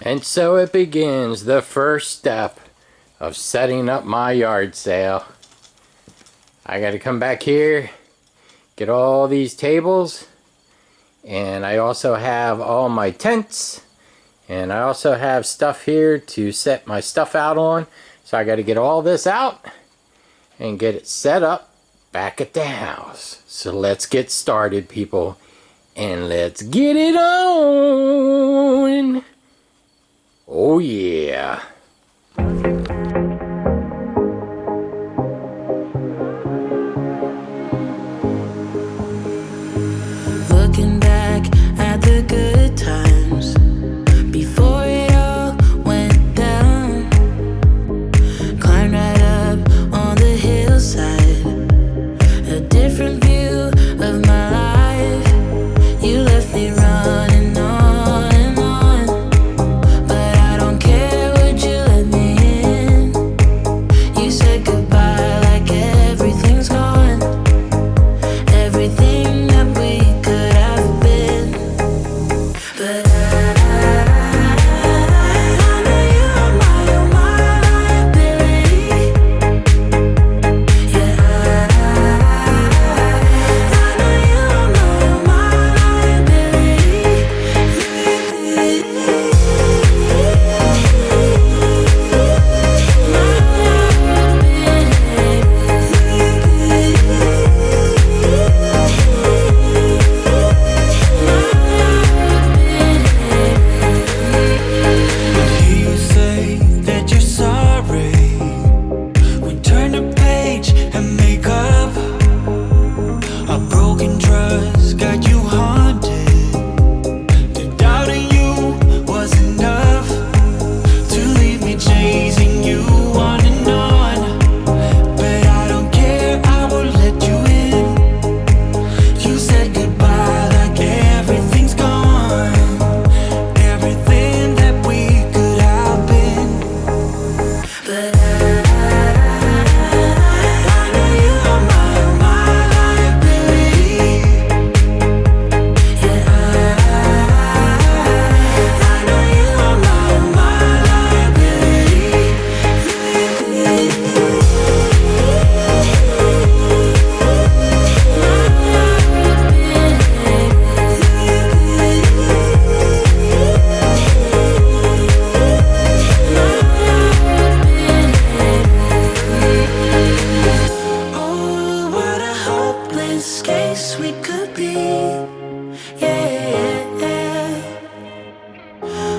And so it begins, the first step of setting up my yard sale. I got to come back here, get all these tables, and I also have all my tents, and I also have stuff here to set my stuff out on. So I got to get all this out and get it set up back at the house. So let's get started, people, and let's get it on. Oh yeah. Looking back at the good times before it all went down. Climbed right up on the hillside, a different view of my life. You left me running on and on, but I don't care, would you let me in? You said goodbye like everything's gone, everything that we could have been. But I know you are my liability. Yeah, I know you are my You say that you're sorry. We turn the page and make up. A broken trust got you haunted. The doubting you was enough to leave me chasing you on and on. But I don't care, I will let you in. You said goodbye like everything's gone, everything that we could have been. But I know you are my liability. Yeah, I know you are my liability. Oh, what a hopeless case we could be. Yeah.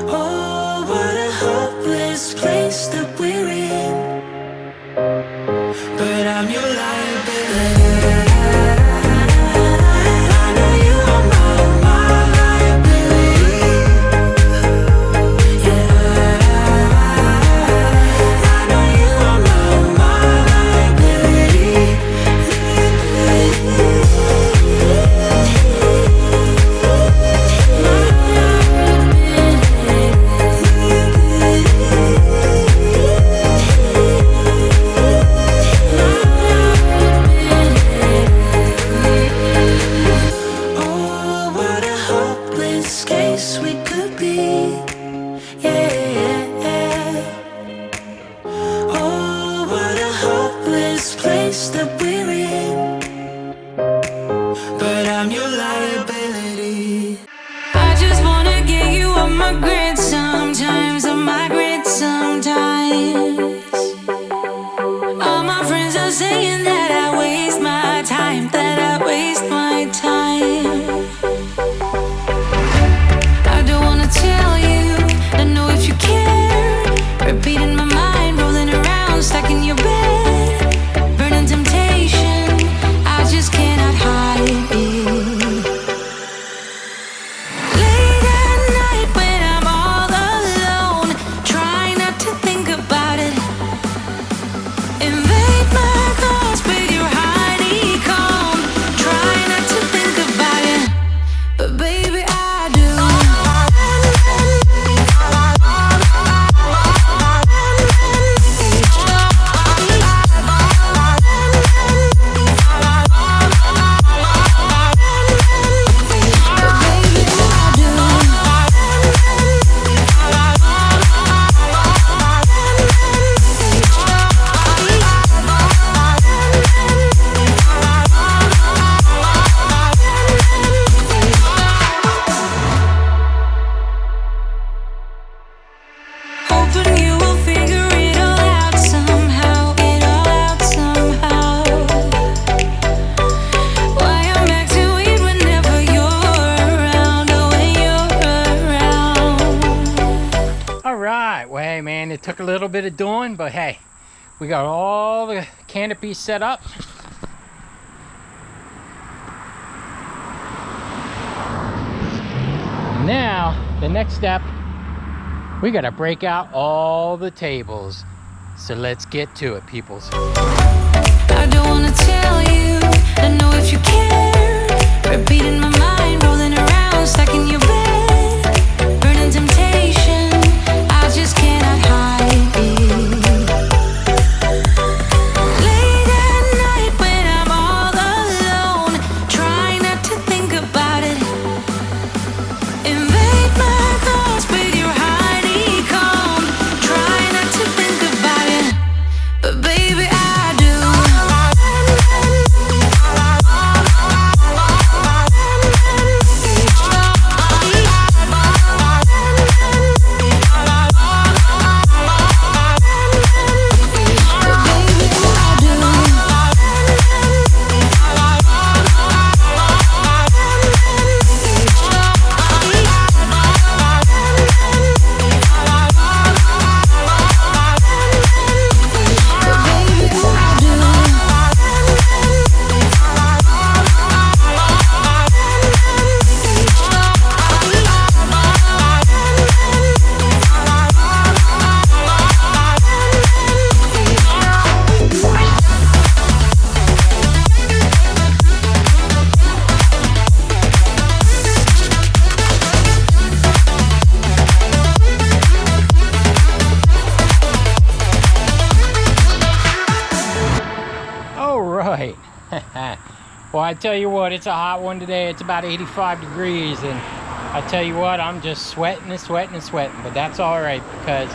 Oh, what a hopeless place that we're in. But I'm your liability. I know you are my liability. Yeah, I know you are my liability. Oh, what a hopeless case we could be. Yeah. Oh, what a hopeless place that we're in. But I'm your liability. I just wanna get you on my grid sometimes, on my grid sometimes. All my friends are saying that I waste my time, that I waste my time. I don't wanna tell you and it took a little bit of doing, but hey, we got all the canopies set up. Now, the next step, we gotta break out all the tables. So let's get to it, peoples. I don't wanna tell you, I know if you care. Repeating my mind, rolling around, stuck in your bed. Burning temptation, I just cannot hide it. Late at night when I'm all alone, try not to think about it. Invade my thoughts with your honeycomb. Try not to think about it, but baby I do. Well, I tell you what, it's a hot one today. It's about 85 degrees, and I tell you what, I'm just sweating and sweating and sweating, but that's all right because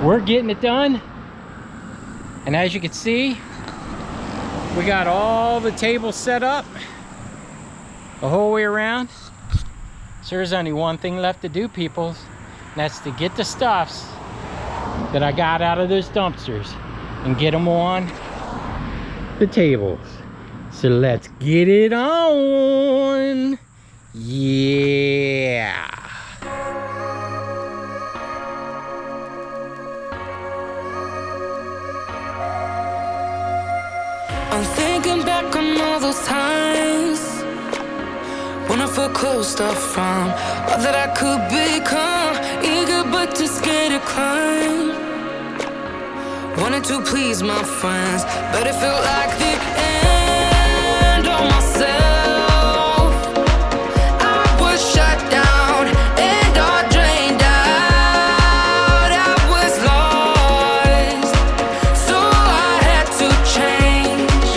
we're getting it done. And as you can see, we got all the tables set up the whole way around. So there's only one thing left to do, peoples, and that's to get the stuffs that I got out of those dumpsters and get them on the tables. So let's get it on. Yeah. I'm thinking back on all those times when I felt closed off from all that I could become. Eager but too scared to climb. Wanted to please my friends, but it felt like the end of myself. I was shut down and all drained out. I was lost, so I had to change.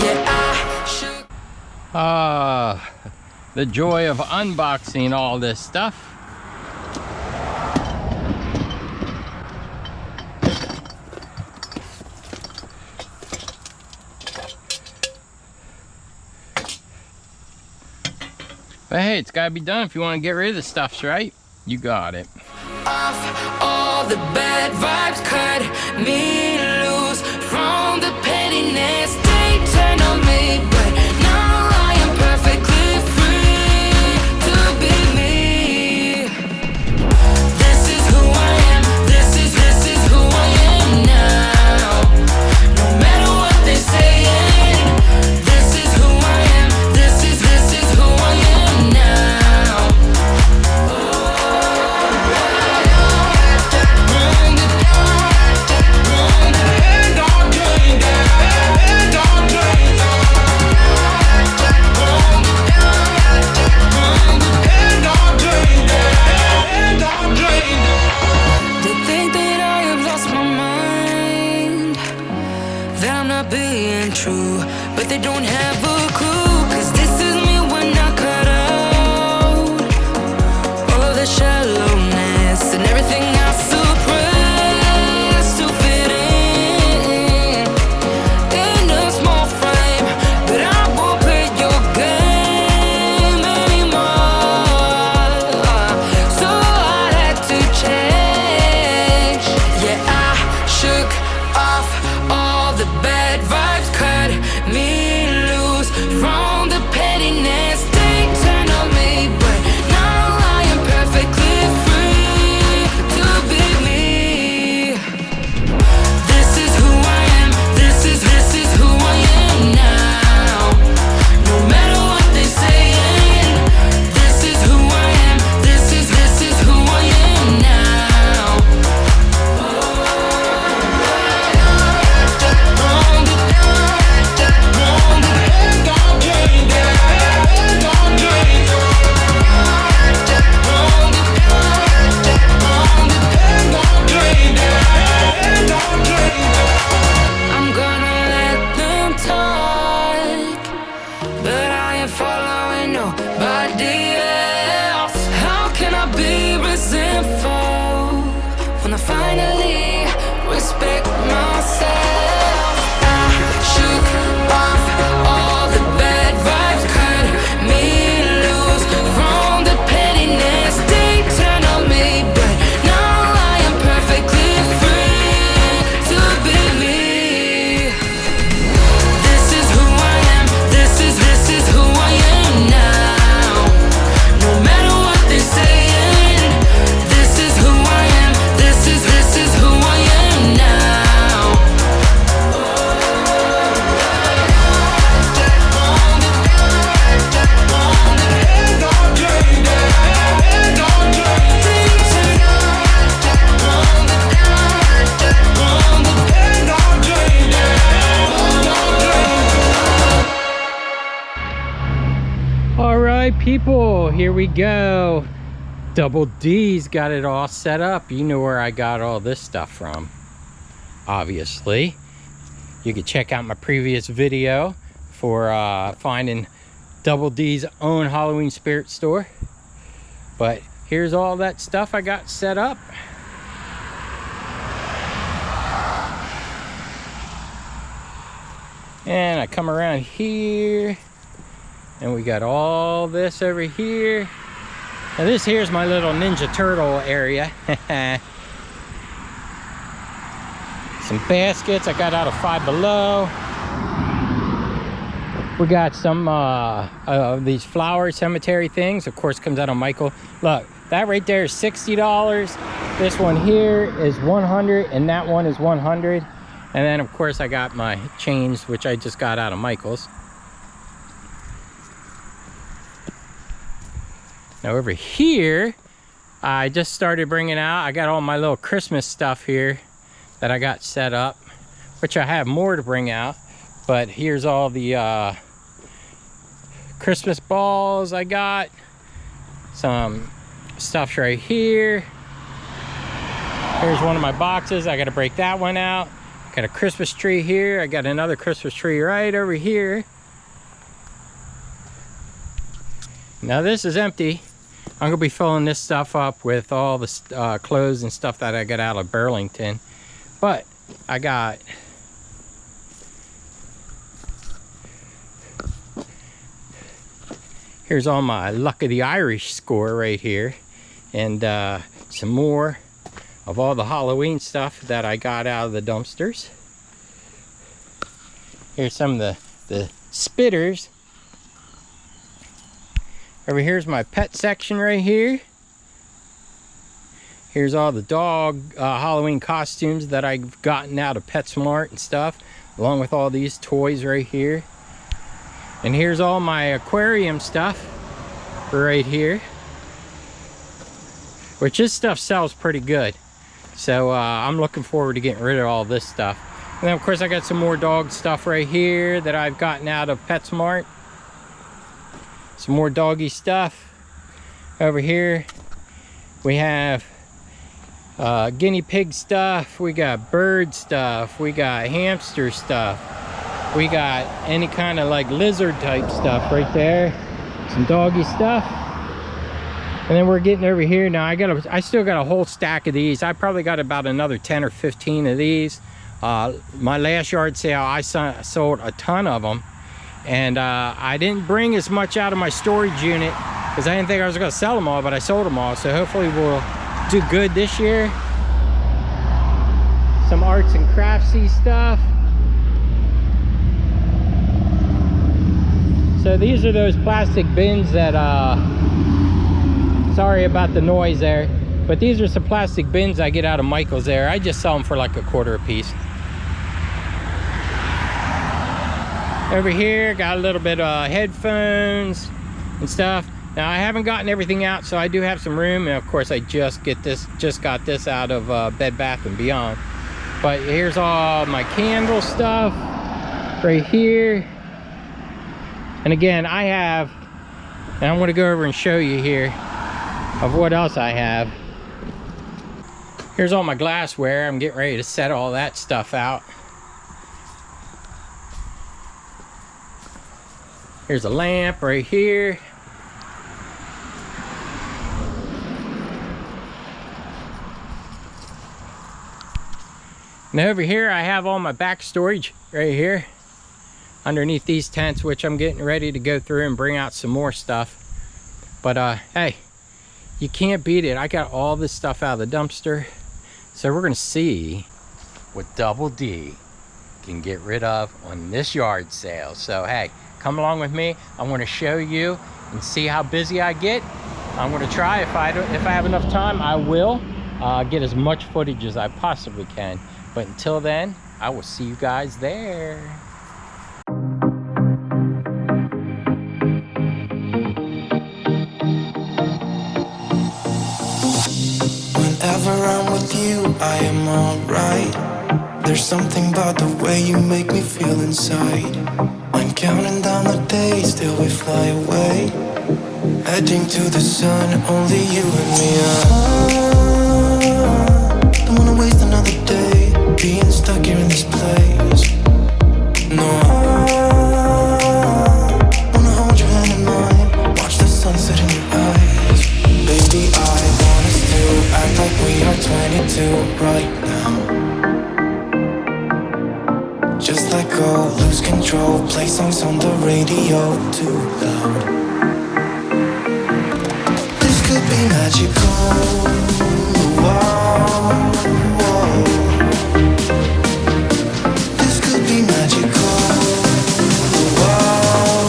Yeah, I should. The joy of unboxing all this stuff. But hey, it's gotta be done if you want to get rid of the stuffs, right? You got it. Off all the bad vibes, cut me loose from the pettiness. They turn on me, but now I am perfectly free to be me. This is who I am. This is who I am now. No matter what they say, this is who I am. This is who I am now. They think that I have lost my mind, that I'm not being true, but they don't have a clue. 'Cause this is me when I cut out all of the shallowness and everything I suppress to fit in a small frame. But I won't play your game anymore, so I had to change. Yeah, I shook off all the bad vibes, cut me loose from the pettiness. They turn on me, but now I am perfectly free to people, here we go. Double D's got it all set up. You know where I got all this stuff from, obviously. You can check out my previous video for finding Double D's own Halloween spirit store. But here's all that stuff I got set up. And I come around here and we got all this over here. Now this here's my little Ninja Turtle area. Some baskets I got out of Five Below. We got some of these flower cemetery things. Of course, comes out of Michael. Look, that right there is $60. This one here is $100, and that one is $100. And then, of course, I got my chains, which I just got out of Michael's. Now over here, I just started bringing out, I got all my little Christmas stuff here that I got set up, which I have more to bring out. But here's all the Christmas balls I got. Some stuff right here. Here's one of my boxes. I got to break that one out. Got a Christmas tree here. I got another Christmas tree right over here. Now this is empty. I'm gonna be filling this stuff up with all the clothes and stuff that I got out of Burlington. But I got here's all my Luck of the Irish score right here, and some more of all the Halloween stuff that I got out of the dumpsters. Here's some of the spitters. Over here's my pet section right here. Here's all the dog Halloween costumes that I've gotten out of PetSmart and stuff, along with all these toys right here. And here's all my aquarium stuff right here, which this stuff sells pretty good. So I'm looking forward to getting rid of all this stuff. And then of course I got some more dog stuff right here that I've gotten out of PetSmart. Some more doggy stuff. Over here we have guinea pig stuff, we got bird stuff, we got hamster stuff, we got any kind of like lizard type stuff right there. Some doggy stuff. And then we're getting over here now. I still got a whole stack of these. I probably got about another 10 or 15 of these. My last yard sale, I sold a ton of them, and I didn't bring as much out of my storage unit because I didn't think I was going to sell them all, but I sold them all. So hopefully we'll do good this year. Some arts and craftsy stuff. So these are those plastic bins that sorry about the noise there, but these are some plastic bins I get out of Michael's there. I just sell them for like $0.25 a piece. Over here got a little bit of headphones and stuff. Now I haven't gotten everything out, so I do have some room, and of course I just got this out of Bed Bath & Beyond. But here's all my candle stuff right here. And again, I have, and I'm going to go over and show you here of what else I have. Here's all my glassware. I'm getting ready to set all that stuff out. Here's a lamp right here. Now over here I have all my back storage right here underneath these tents, which I'm getting ready to go through and bring out some more stuff. But hey, you can't beat it. I got all this stuff out of the dumpster, so we're gonna see what Double D can get rid of on this yard sale. So hey, come along with me. I want to show you and see how busy I get. I'm going to try. If I have enough time, I will get as much footage as I possibly can. But until then, I will see you guys there. Whenever I'm with you, I am alright. There's something about the way you make me feel inside. I'm counting down the days till we fly away. Heading to the sun, only you and me. Don't wanna waste another day being stuck here in this place. No, wanna hold your hand in mine, watch the sunset in your eyes. Baby, I want us to act like we are 22 right now. Just let go, lose control, play songs on the radio too loud. This could be magical. Whoa, whoa. This could be magical. Whoa,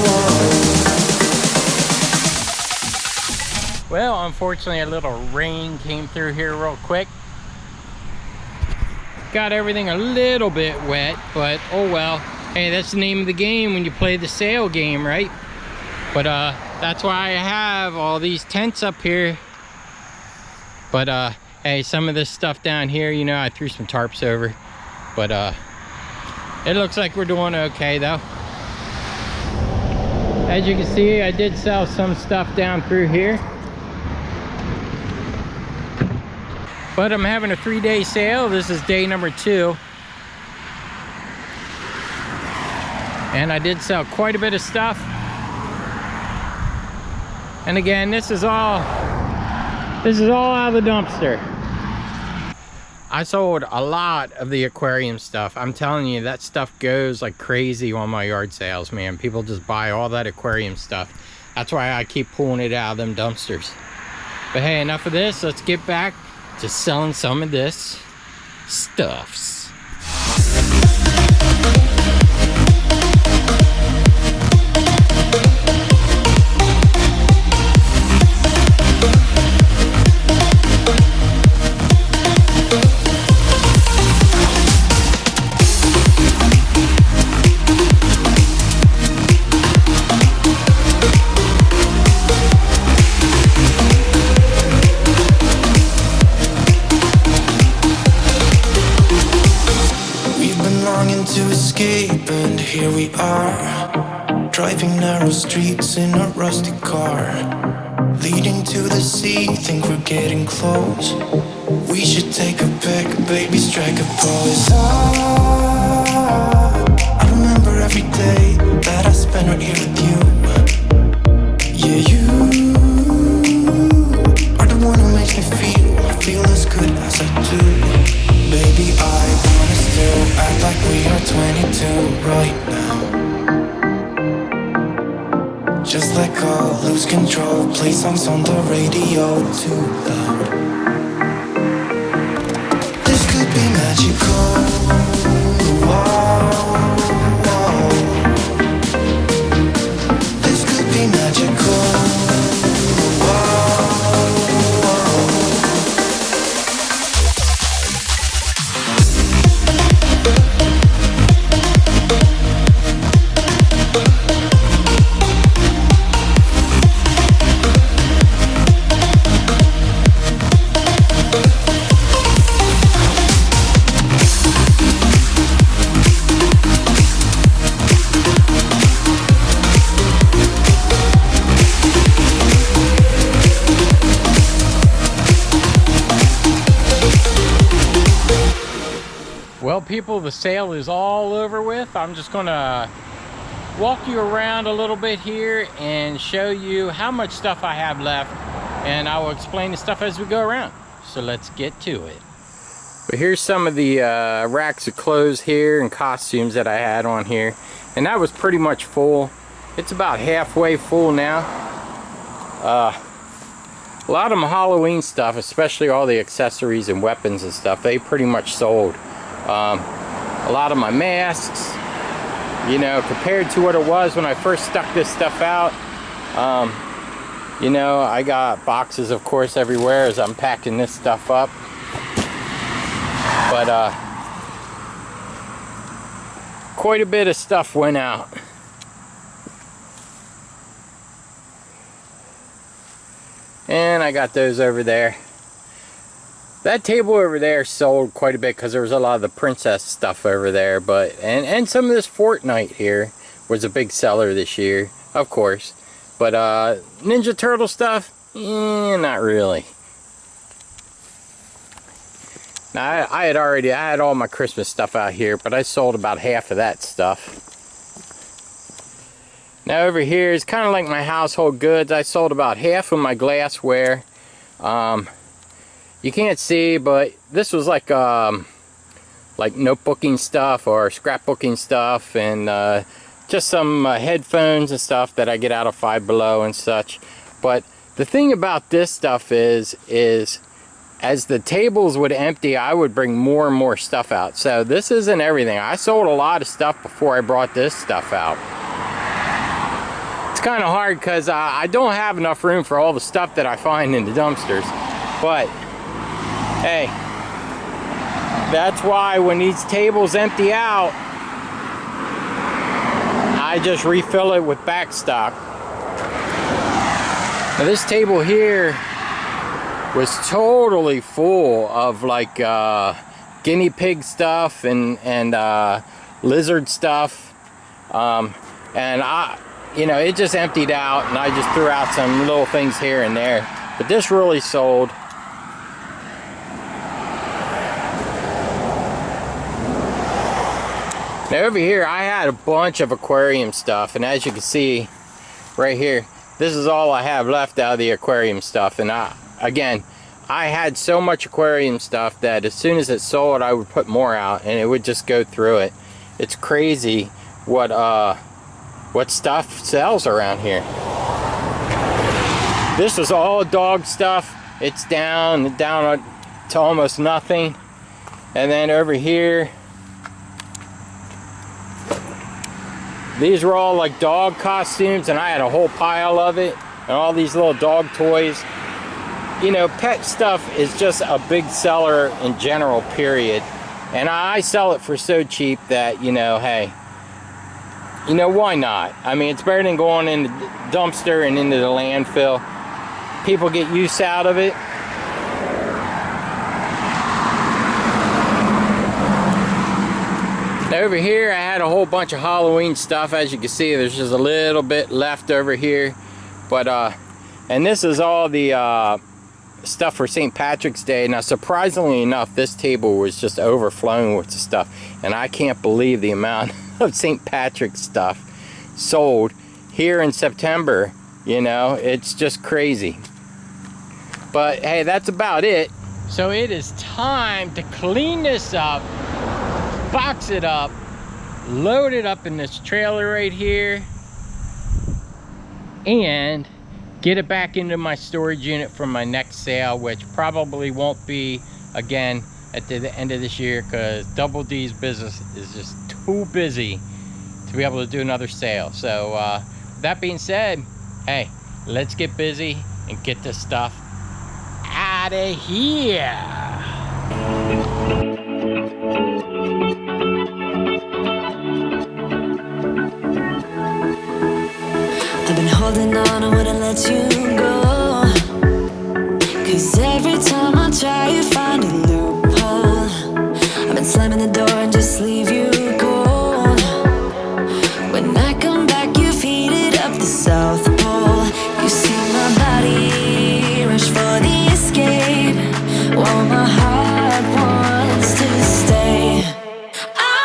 whoa. Well, unfortunately, a little rain came through here real quick. Got everything a little bit wet, but oh well. Hey, that's the name of the game when you play the sail game, right? But that's why I have all these tents up here. But hey, some of this stuff down here, you know, I threw some tarps over. But it looks like we're doing okay though. As you can see, I did sell some stuff down through here. But I'm having a 3-day sale. This is day number 2. And I did sell quite a bit of stuff. And again, this is all out of the dumpster. I sold a lot of the aquarium stuff. I'm telling you, that stuff goes like crazy on my yard sales, man. People just buy all that aquarium stuff. That's why I keep pulling it out of them dumpsters. But hey, enough of this. Let's get back to selling some of this stuffs. To escape, and here we are, driving narrow streets in a rusty car, leading to the sea. Think we're getting close. We should take a pic, baby, strike a pose. I remember every day that I spent right here with you. Yeah, you are the one who makes me feel as good as I do. Baby, I want us to act like we are 22 right now. Just let go, lose control, play songs on the radio too loud. This could be magical. Whoa, whoa. This could be magical. Whoa. Well, people, the sale is all over with. I'm just gonna walk you around a little bit here and show you how much stuff I have left, and I will explain the stuff as we go around. So let's get to it. But here's some of the racks of clothes here and costumes that I had on here, and that was pretty much full. It's about halfway full now. A lot of my Halloween stuff, especially all the accessories and weapons and stuff, they pretty much sold. A lot of my masks, you know, compared to what it was when I first stuck this stuff out. You know, I got boxes, of course, everywhere as I'm packing this stuff up. But quite a bit of stuff went out. And I got those over there. That table over there sold quite a bit because there was a lot of the princess stuff over there, but and some of this Fortnite here was a big seller this year, of course. But Ninja Turtle stuff, not really. Now, I had all my Christmas stuff out here, but I sold about half of that stuff. Now over here is kind of like my household goods. I sold about half of my glassware. You can't see, but this was like notebooking stuff or scrapbooking stuff, and just some headphones and stuff that I get out of Five Below and such. But the thing about this stuff is as the tables would empty, I would bring more and more stuff out. So this isn't everything. I sold a lot of stuff before I brought this stuff out. It's kind of hard because I don't have enough room for all the stuff that I find in the dumpsters. But hey, that's why when these tables empty out, I just refill it with back stock. Now this table here was totally full of like guinea pig stuff and lizard stuff, and it just emptied out, and I just threw out some little things here and there. But this really sold. Now over here I had a bunch of aquarium stuff, and as you can see right here, this is all I have left out of the aquarium stuff. And again, I had so much aquarium stuff that as soon as it sold, I would put more out, and it would just go through it. It's crazy what stuff sells around here. This was all dog stuff. It's down to almost nothing. And then over here, these were all like dog costumes, and I had a whole pile of it, and all these little dog toys. Pet stuff is just a big seller in general, period. And I sell it for so cheap that, hey, why not? I mean, it's better than going in the dumpster and into the landfill. People get use out of it. Now over here, I had a whole bunch of Halloween stuff. As you can see, there's just a little bit left over here. But, and this is all the stuff for St. Patrick's Day. Now, surprisingly enough, this table was just overflowing with the stuff. And I can't believe the amount of St. Patrick's stuff sold here in September. It's just crazy. But, hey, that's about it. So it is time to clean this up, box it up, load it up in this trailer right here, and get it back into my storage unit for my next sale, which probably won't be again at the end of this year, because Double D's business is just too busy to be able to do another sale. So that being said, hey, let's get busy and get this stuff out of here. I've been holding on, I wouldn't let you go, 'cause every time I try you find a loophole. I've been slamming the door and just leave you cold. When I come back, you've heated up the South Pole. You see my body rush for the escape, while my heart wants to stay. Whoa,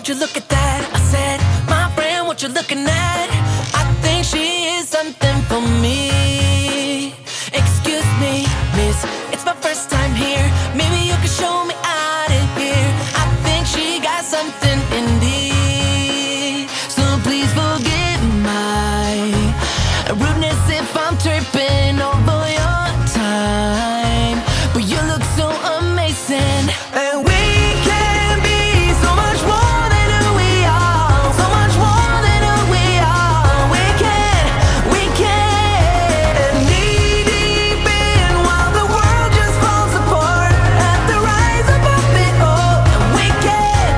would you look at that? I said, my friend, what you looking at? I think she is something for me. Excuse me, miss, it's my first time here. Maybe you can show me out of here. I think she got something in me. So please forgive my rudeness if I'm tripping over your time. But you look so amazing, and we can be so much more than who we are. So much more than who we are. We can knee deep in while the world just falls apart. At the rise above it all, and we can.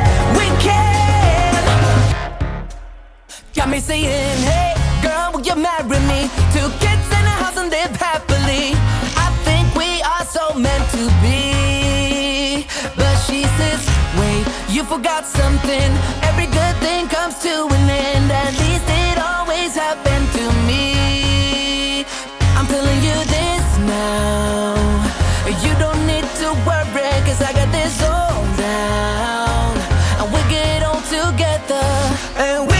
Got me saying, hey girl, will you marry me? 2 kids in a house and live happily. I think we are so meant to be. But she says, wait, you forgot something. Every good thing comes to an end. At least it always happened to me. I'm telling you this now. You don't need to worry, 'cause I got this all down. And we get on together, and we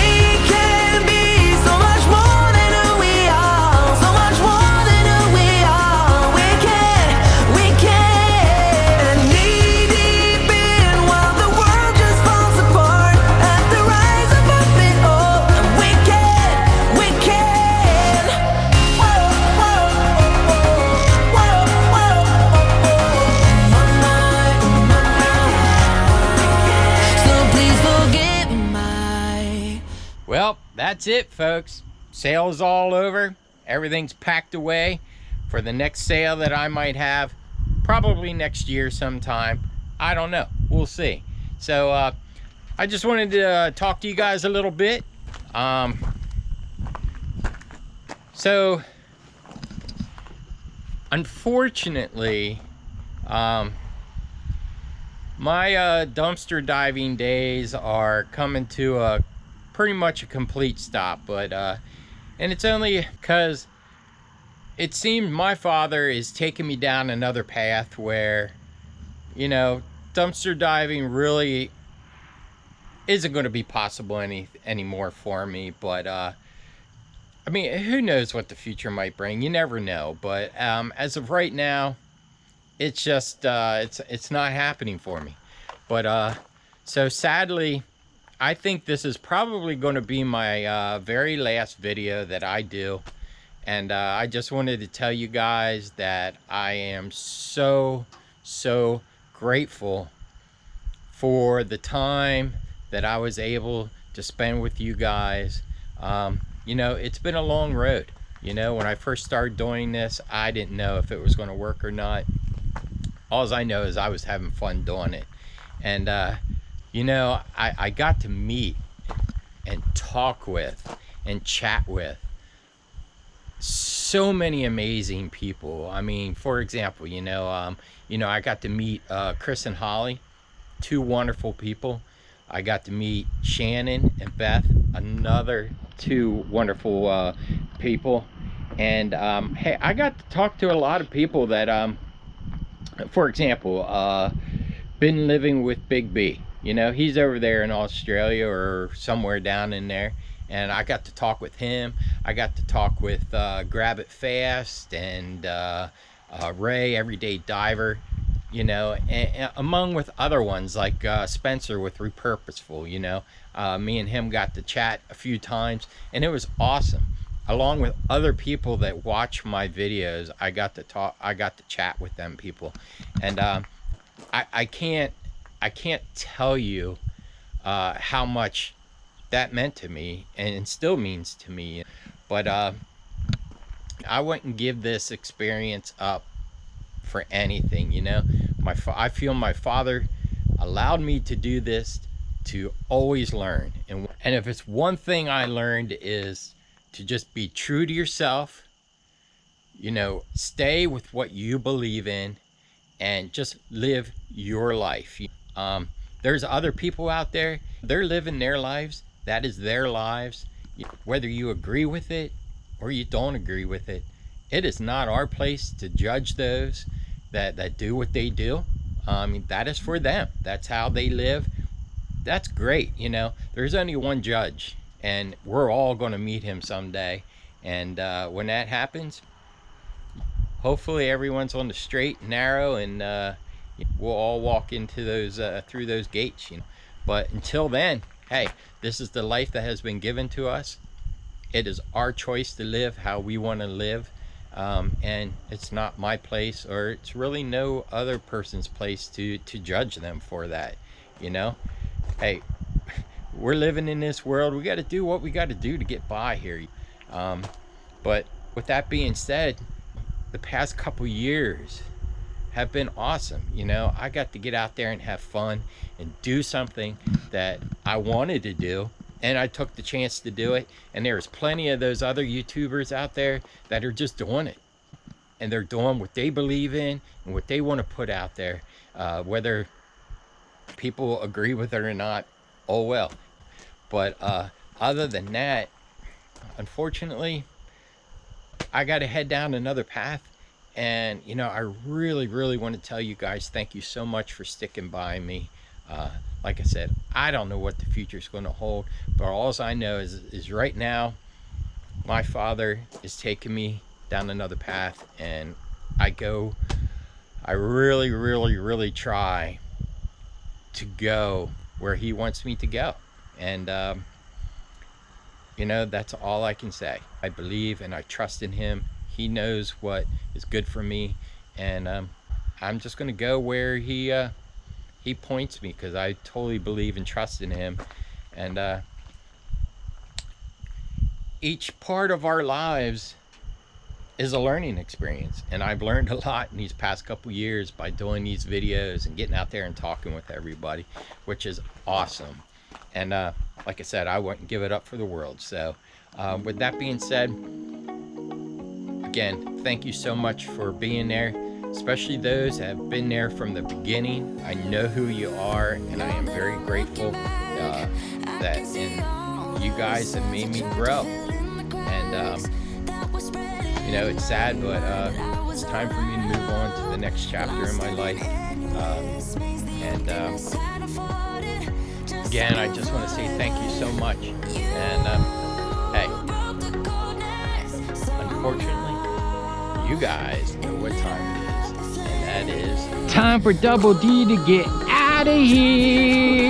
can be so much more than who we are. So much more than who we are. We can knee deep in while the world just falls apart. At the rise above it all, and we can. Whoa, whoa, whoa, whoa, so please forgive my. Well, that's it, folks. Sale's all over. Everything's packed away for the next sale that I might have, probably next year sometime. I don't know. We'll see. So I just wanted to talk to you guys a little bit. So unfortunately, my dumpster diving days are coming to a pretty much a complete stop, but and it's only because it seemed my father is taking me down another path where, you know, dumpster diving really isn't going to be possible anymore for me. But I mean, who knows what the future might bring? You never know. But as of right now, it's just it's not happening for me. But so sadly, I think this is probably going to be my very last video that I do. And I just wanted to tell you guys that I am so grateful for the time that I was able to spend with you guys. You know, it's been a long road. You know, when I first started doing this, I didn't know if it was going to work or not. All I know is I was having fun doing it. And you know, I got to meet and talk with and chat with so many amazing people. I mean, for example, you know, I got to meet Chris and Holly, 2 wonderful people. I got to meet Shannon and Beth, another 2 wonderful people. And hey, I got to talk to a lot of people that, for example, been living with Big B. You know, he's over there in Australia or somewhere down in there. And I got to talk with him. I got to talk with Grab It Fast and Ray, Everyday Diver, you know, and among with other ones like Spencer with Repurposeful, you know. Me and him got to chat a few times, and it was awesome. Along with other people that watch my videos, I got to chat with them people. And I can't tell you how much that meant to me, and it still means to me. But I wouldn't give this experience up for anything, you know. I feel my father allowed me to do this to always learn. And if it's one thing I learned, is to just be true to yourself, you know, stay with what you believe in, and just live your life. There's other people out there, they're living their lives. That is their lives. Whether you agree with it or you don't agree with it, it is not our place to judge those that do what they do. That is for them. That's how they live. that's great. You know, there's only one judge, and we're all going to meet him someday. And when that happens, hopefully everyone's on the straight and narrow, and we'll all walk into those through those gates. You know, but until then, hey, this is the life that has been given to us. It is our choice to live how we want to live, and it's not my place, or it's really no other person's place to judge them for that. You know, hey, we're living in this world. We got to do what we got to do to get by here. But with that being said, the past couple years have been awesome. You know, I got to get out there and have fun and do something that I wanted to do, and I took the chance to do it. And there's plenty of those other YouTubers out there that are just doing it, and they're doing what they believe in and what they want to put out there, whether people agree with it or not, oh well. But other than that, unfortunately, I got to head down another path. And you know, I really want to tell you guys thank you so much for sticking by me. Like I said, I don't know what the future is going to hold, but all I know is right now my Father is taking me down another path, and I really try to go where he wants me to go. And you know, that's all I can say. I believe and I trust in him. He knows what is good for me, and I'm just going to go where he points me, because I totally believe and trust in him. And each part of our lives is a learning experience, and I've learned a lot in these past couple years by doing these videos and getting out there and talking with everybody, which is awesome. And like I said, I wouldn't give it up for the world. So with that being said, again, thank you so much for being there, especially those that have been there from the beginning. I know who you are, and I am very grateful that you guys have made me grow. And you know, it's sad, but it's time for me to move on to the next chapter in my life. Again, I just want to say thank you so much. And hey, unfortunately, you guys know what time it is, and that is time for Double D to get out of here.